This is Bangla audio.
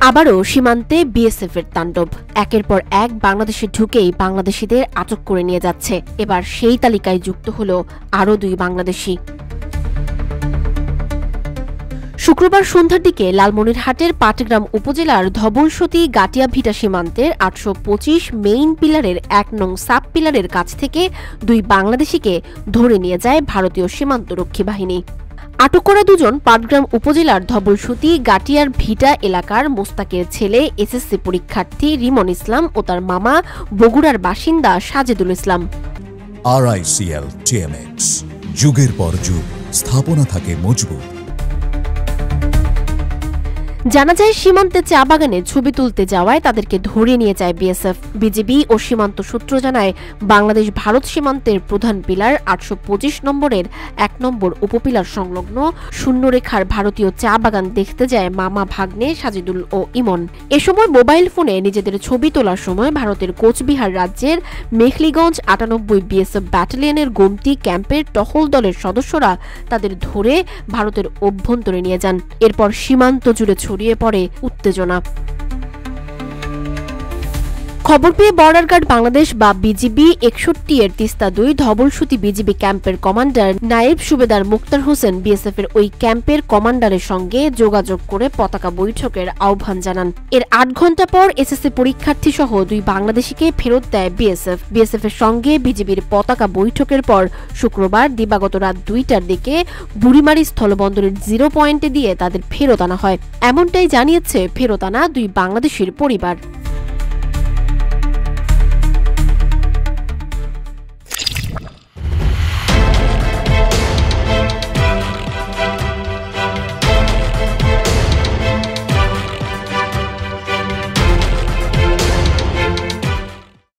আবারও সীমান্তে বিএসএফ এর তাণ্ডব। একের পর এক বাংলাদেশে ঢুকেই বাংলাদেশিদের আটক করে নিয়ে যাচ্ছে। এবার সেই তালিকায় যুক্ত হলো আরও 2 বাংলাদেশি। শুক্রবার সন্ধ্যার দিকে লালমনিরহাটের পাটগ্রাম উপজেলার ধবলসতী গাটিয়াভিটা সীমান্তের 825 মেইন পিলারের 1 নং সাব পিলারের কাছ থেকে 2 বাংলাদেশিকে ধরে নিয়ে যায় ভারতীয় সীমান্তরক্ষী বাহিনী। আটক করা 2 জন পাটগ্রাম উপজেলার ধবলসতী গাটিয়ার ভিটা এলাকার মোস্তাকের ছেলে এসএসসি পরীক্ষার্থী রিমন ইসলাম ও তার মামা বগুড়ার বাসিন্দা সাজেদুল ইসলাম। RICL TMX, যুগের পর যুগ স্থাপনা থাকে মজবুত। জানা যায় সীমান্তে চা বাগানে ছবি তুলতে যাওয়ায় তাদেরকে ধরে নিয়ে যায় বিএসএফ। বিজিবি ও সীমান্ত সূত্র জানায়, বাংলাদেশ ভারত সীমান্তের প্রধান পিলার 825 নম্বরের 1 নম্বর উপপিলার সংলগ্ন শূন্যরেখার ভারতীয় চা বাগান দেখতে যায় মামা ভাগ্নে সাজিদুল ও ইমন। এ সময় মোবাইল ফোনে নিজেদের ছবি তোলার সময় ভারতের কোচবিহার রাজ্যের মেখলিগঞ্জ 98 বিএসএফ ব্যাটালিয়নের গোমতি ক্যাম্পের টহল দলের সদস্যরা তাদের ধরে ভারতের অভ্যন্তরে নিয়ে যান। এরপর সীমান্ত জুড়ে ছড়িয়ে পড়ে উত্তেজনা। খবর পেয়ে বর্ডার গার্ড বাংলাদেশ বা বিজিবি 61 এর তিস্তা 2 ধবলসতী বিজিবি ক্যাম্পের কমান্ডার নায়েব সুবেদার মুক্তার হোসেন বিএসএফ এর ওই ক্যাম্পের কমান্ডারের সঙ্গে যোগাযোগ করে পতাকা বৈঠকের আহ্বান জানান। এর 8 ঘণ্টা পর এসএসসি পরীক্ষার্থী সহ 2 বাংলাদেশিকে ফেরত দেয় বিএসএফ। বিএসএফ এর সঙ্গে বিজিবির পতাকা বৈঠকের পর শুক্রবার দিবাগত রাত 2টার দিকে বুড়িমারি স্থলবন্দরের 0 পয়েন্টে দিয়ে তাদের ফেরত আনা হয়। এমনটাই জানিয়েছে ফেরত আনা 2 বাংলাদেশির পরিবার।